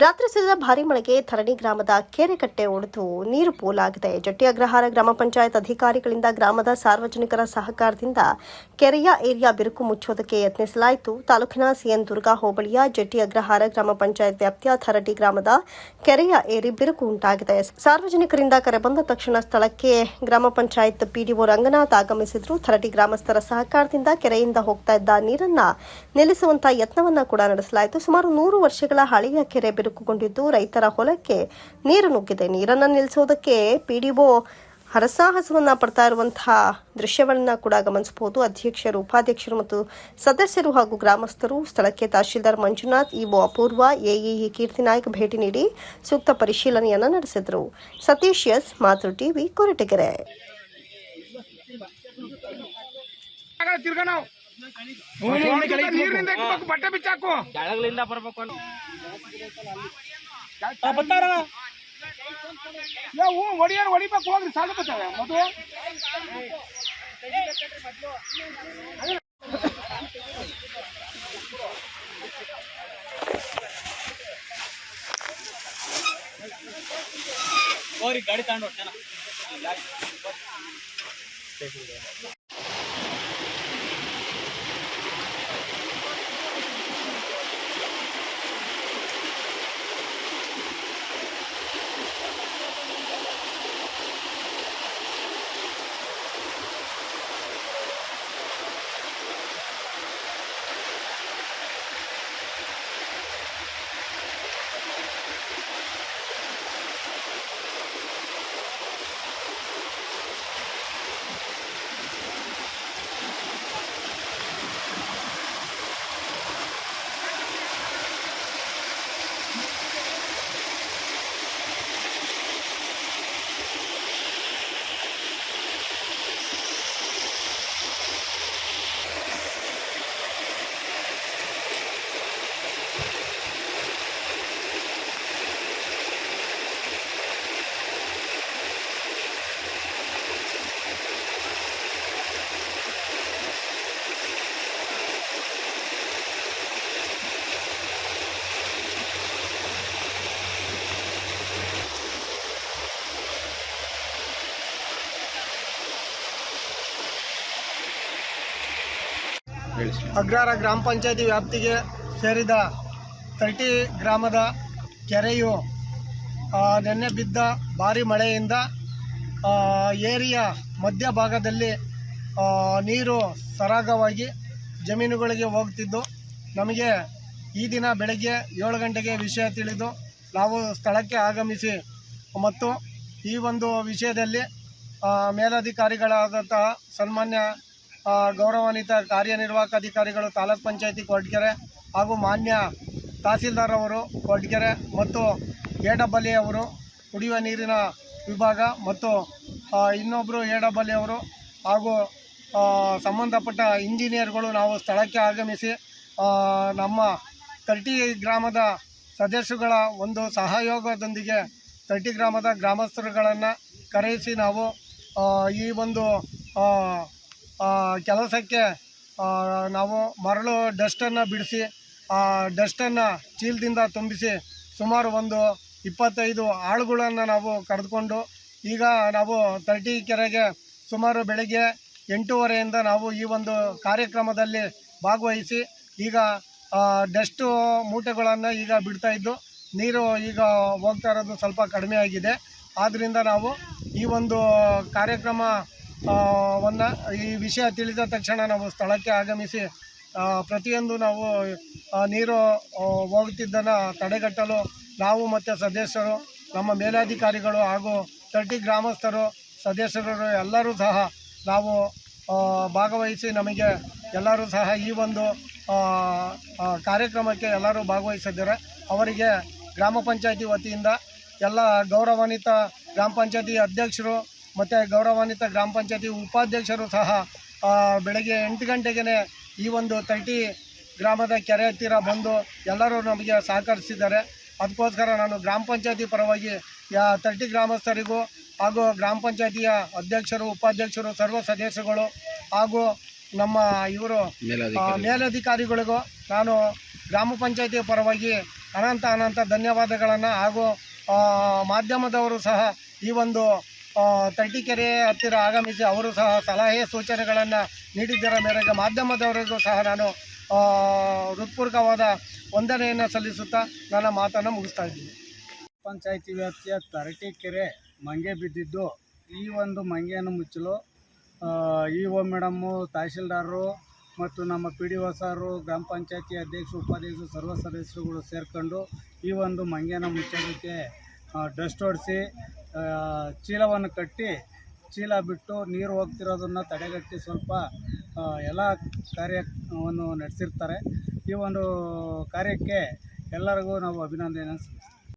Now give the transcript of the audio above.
ರಾತ್ರಿ ಸುರಿದ ಭಾರೀ ಮಳೆಗೆ ಥರಣಿ ಗ್ರಾಮದ ಕೆರೆಕಟ್ಟೆ ಒಡೆದು ನೀರು ಪೋಲಾಗಿದೆ. ಜಟ್ಟಿ ಅಗ್ರಹಾರ ಗ್ರಾಮ ಪಂಚಾಯತ್ ಅಧಿಕಾರಿಗಳಿಂದ ಗ್ರಾಮದ ಸಾರ್ವಜನಿಕರ ಸಹಕಾರದಿಂದ ಕೆರೆಯ ಏರಿಯಾ ಬಿರುಕು ಮುಚ್ಚೋದಕ್ಕೆ ಯತ್ನಿಸಲಾಯಿತು. ತಾಲೂಕಿನ ಸಿಎನ್ ದುರ್ಗಾ ಹೋಬಳಿಯ ಜಟ್ಟಿ ಅಗ್ರಹಾರ ಗ್ರಾಮ ಪಂಚಾಯತ್ ವ್ಯಾಪ್ತಿಯ ಥರಟಿ ಗ್ರಾಮದ ಕೆರೆಯ ಏರಿ ಬಿರುಕು ಉಂಟಾಗಿದೆ. ಸಾರ್ವಜನಿಕರಿಂದ ಕರೆ ಬಂದ ತಕ್ಷಣ ಸ್ಥಳಕ್ಕೆ ಗ್ರಾಮ ಪಂಚಾಯತ್ ಪಿಡಿಒ ರಂಗನಾಥ್ ಆಗಮಿಸಿದ್ರು. ಥರಟಿ ಗ್ರಾಮಸ್ಥರ ಸಹಕಾರದಿಂದ ಕೆರೆಯಿಂದ ಹೋಗ್ತಾ ಇದ್ದ ನೀರನ್ನ ನಿಲ್ಲಿಸುವಂತಹ ಯತ್ನವನ್ನ ಕೂಡ ನಡೆಸಲಾಯಿತು. ಸುಮಾರು 100 ವರ್ಷಗಳ ಹಳೆಯ ಕೆರೆ ಬಿರುಕುಗೊಂಡಿದ್ದು ರೈತರ ಹೊಲಕ್ಕೆ ನೀರು ನುಗ್ಗಿದೆ. ನೀರನ್ನು ನಿಲ್ಲಿಸೋದಕ್ಕೆ ಪಿಡಿಒ ಹರಸಾಹಸವನ್ನ ಪಡ್ತಾ ಇರುವಂತಹ ದೃಶ್ಯವನ್ನ ಕೂಡ ಗಮನಿಸಬಹುದು. ಅಧ್ಯಕ್ಷರು, ಉಪಾಧ್ಯಕ್ಷರು ಮತ್ತು ಸದಸ್ಯರು ಹಾಗೂ ಗ್ರಾಮಸ್ಥರು ಸ್ಥಳಕ್ಕೆ ತಹಶೀಲ್ದಾರ್ ಮಂಜುನಾಥ್, ಇಒ ಅಪೂರ್ವ, ಎಇಇ ಕೀರ್ತಿನಾಯ್ಕ ಭೇಟಿ ನೀಡಿ ಸೂಕ್ತ ಪರಿಶೀಲನೆಯನ್ನ ನಡೆಸಿದರು. ಸತೀಶ್ ಎಸ್, ಮಾತೃ ಟಿವಿ, ಕೊರಟಗೆರೆ. ಬಟ್ಟೆ ಬಿಚ್ಚಾಕು ಕೆಳಗಲಿಂದ ಬರ್ಬೇಕು ಹೊಡಿಯಾರ ಹೊಡಿಬೇಕು ಹೋಗ್ರಿ ಸಾಲ ಬರ್ತವೆ ಮದುವೆ ಹೋರಿ ಗಾಡಿ ತಗೊಂಡು ಅಗ್ರಹಾರ ಗ್ರಾಮ ಪಂಚಾಯತಿ ವ್ಯಾಪ್ತಿಗೆ ಸೇರಿದ ಥರಟಿ ಗ್ರಾಮದ ಕೆರೆಯು ನೆನ್ನೆ ಬಿದ್ದ ಭಾರಿ ಮಳೆಯಿಂದ ಏರಿಯ ಮಧ್ಯಭಾಗದಲ್ಲಿ ನೀರು ಸರಾಗವಾಗಿ ಜಮೀನುಗಳಿಗೆ ಹೋಗ್ತಿದ್ದು, ನಮಗೆ ಈ ದಿನ ಬೆಳಗ್ಗೆ 7 ಗಂಟೆಗೆ ವಿಷಯ ತಿಳಿದು ನಾವು ಸ್ಥಳಕ್ಕೆ ಆಗಮಿಸಿ ಮತ್ತು ಈ ಒಂದು ವಿಷಯದಲ್ಲಿ ಮೇಲಧಿಕಾರಿಗಳಾದಂತಹ ಸನ್ಮಾನ್ಯ ಗೌರವಾನ್ವಿತ ಕಾರ್ಯನಿರ್ವಾಹಕ ಅಧಿಕಾರಿಗಳು ತಾಲೂಕ್ ಪಂಚಾಯತಿ ಕೊರಟಗೆರೆ ಹಾಗೂ ಮಾನ್ಯ ತಹಸೀಲ್ದಾರ್ ಅವರು ಕೊರಟಗೆರೆ ಮತ್ತು ಎಡಬಲ್ಲಿ ಅವರು ಕುಡಿಯುವ ನೀರಿನ ವಿಭಾಗ ಮತ್ತು ಇನ್ನೊಬ್ಬರು ಎಡಬಲ್ಲಿ ಅವರು ಹಾಗೂ ಸಂಬಂಧಪಟ್ಟ ಇಂಜಿನಿಯರ್ಗಳು ನಾವು ಸ್ಥಳಕ್ಕೆ ಆಗಮಿಸಿ ನಮ್ಮ ಥರಟಿ ಗ್ರಾಮದ ಸದಸ್ಯರುಗಳ ಒಂದು ಸಹಯೋಗದೊಂದಿಗೆ ಥರಟಿ ಗ್ರಾಮದ ಗ್ರಾಮಸ್ಥರುಗಳನ್ನು ಕರೆಯಿಸಿ ನಾವು ಈ ಒಂದು ಕೆಲಸಕ್ಕೆ ನಾವು ಮರಳು ಡಸ್ಟನ್ನು ಬಿಡಿಸಿ ಆ ಡಸ್ಟನ್ನು ಚೀಲದಿಂದ ತುಂಬಿಸಿ ಸುಮಾರು ಒಂದು 25 ಆಳುಗಳನ್ನು ನಾವು ಕರೆದುಕೊಂಡು ಈಗ ನಾವು ಥರಟಿ ಕೆರೆಗೆ ಸುಮಾರು ಬೆಳಗ್ಗೆ 8:30ಯಿಂದ ನಾವು ಈ ಒಂದು ಕಾರ್ಯಕ್ರಮದಲ್ಲಿ ಭಾಗವಹಿಸಿ ಈಗ ಡಸ್ಟು ಮೂಟೆಗಳನ್ನು ಈಗ ಬಿಡ್ತಾ ಇದ್ದು ನೀರು ಈಗ ಹೋಗ್ತಾ ಇರೋದು ಸ್ವಲ್ಪ ಕಡಿಮೆ ಆಗಿದೆ. ಆದ್ದರಿಂದ ನಾವು ಈ ಒಂದು ಕಾರ್ಯಕ್ರಮವನ್ನು ಈ ವಿಷಯ ತಿಳಿದ ತಕ್ಷಣ ನಾವು ಸ್ಥಳಕ್ಕೆ ಆಗಮಿಸಿ ಪ್ರತಿಯೊಂದು ನಾವು ನೀರು ಹೋಗುತ್ತಿದ್ದನ್ನು ತಡೆಗಟ್ಟಲು ನಾವು ಮತ್ತು ಸದಸ್ಯರು, ನಮ್ಮ ಮೇಲಧಿಕಾರಿಗಳು ಹಾಗೂ ಥರಟಿ ಗ್ರಾಮಸ್ಥರು, ಸದಸ್ಯರು ಎಲ್ಲರೂ ಸಹ ನಾವು ಭಾಗವಹಿಸಿ ನಮಗೆ ಎಲ್ಲರೂ ಸಹ ಈ ಒಂದು ಕಾರ್ಯಕ್ರಮಕ್ಕೆ ಎಲ್ಲರೂ ಭಾಗವಹಿಸಿದ್ದಾರೆ. ಅವರಿಗೆ ಗ್ರಾಮ ಪಂಚಾಯತಿ ವತಿಯಿಂದ ಎಲ್ಲ ಗೌರವಾನ್ವಿತ ಗ್ರಾಮ ಪಂಚಾಯತಿ ಅಧ್ಯಕ್ಷರು ಮತ್ತು ಗೌರವಾನ್ವಿತ ಗ್ರಾಮ ಪಂಚಾಯತಿ ಉಪಾಧ್ಯಕ್ಷರು ಸಹ ಬೆಳಗ್ಗೆ 8 ಗಂಟೆಗೆ ಈ ಒಂದು ಥರಟಿ ಗ್ರಾಮದ ಕೆರೆ ಹತ್ತಿರ ಬಂದು ಎಲ್ಲರೂ ನಮಗೆ ಸಹಕರಿಸಿದ್ದಾರೆ. ಅದಕ್ಕೋಸ್ಕರ ನಾನು ಗ್ರಾಮ ಪಂಚಾಯತಿ ಪರವಾಗಿ ಥರಟಿ ಗ್ರಾಮಸ್ಥರಿಗೂ ಹಾಗೂ ಗ್ರಾಮ ಪಂಚಾಯತಿಯ ಅಧ್ಯಕ್ಷರು, ಉಪಾಧ್ಯಕ್ಷರು, ಸರ್ವ ಸದಸ್ಯರುಗಳು ಹಾಗೂ ನಮ್ಮ ಇವರು ಮೇಲಧಿಕಾರಿಗಳಿಗೂ ನಾನು ಗ್ರಾಮ ಪಂಚಾಯತಿಯ ಪರವಾಗಿ ಅನಂತ ಧನ್ಯವಾದಗಳನ್ನು ಹಾಗೂ ಮಾಧ್ಯಮದವರು ಸಹ ಈ ಒಂದು ತರ್ಟಿಕೆರೆ ಹತ್ತಿರ ಆಗಮಿಸಿ ಅವರು ಸಹ ಸಲಹೆ ಸೂಚನೆಗಳನ್ನು ನೀಡಿದ್ದರ ಮೇರೆಗೆ ಮಾಧ್ಯಮದವರಿಗೂ ಸಹ ನಾನು ಹೃತ್ಪೂರ್ವಕವಾದ ವಂದನೆಯನ್ನು ಸಲ್ಲಿಸುತ್ತಾ ನನ್ನ ಮಾತನ್ನು ಮುಗಿಸ್ತಾ ಇದ್ದೀನಿ. ಪಂಚಾಯಿತಿ ವ್ಯಾಪ್ತಿಯ ತರಟೀಕೆರೆ ಮಂಗೆ ಬಿದ್ದಿದ್ದು ಈ ಒಂದು ಮಂಗೆಯನ್ನು ಮುಚ್ಚಲು ಇಒ ಮೇಡಮ್ಮು, ತಹಶೀಲ್ದಾರರು ಮತ್ತು ನಮ್ಮ PDO ಸಾರು, ಗ್ರಾಮ ಪಂಚಾಯತಿ ಅಧ್ಯಕ್ಷರು, ಉಪಾಧ್ಯಕ್ಷರು, ಸರ್ವ ಸದಸ್ಯರುಗಳು ಸೇರಿಕೊಂಡು ಈ ಒಂದು ಮಂಗೆಯನ್ನು ಮುಚ್ಚೋದಕ್ಕೆ ಡಸ್ಟ್ ಹೊಡಿಸಿ ಚೀಲವನ್ನು ಕಟ್ಟಿ ಚೀಲ ಬಿಟ್ಟು ನೀರು ಹೋಗ್ತಿರೋದನ್ನು ತಡೆಗಟ್ಟಿ ಸ್ವಲ್ಪ ಎಲ್ಲ ಕಾರ್ಯವನ್ನು ನಡೆಸಿರ್ತಾರೆ. ಈ ಒಂದು ಕಾರ್ಯಕ್ಕೆ ಎಲ್ಲರಿಗೂ ನಾವು ಅಭಿನಂದನೆಯನ್ನು ಸಲ್ಲಿಸ್ತೀವಿ.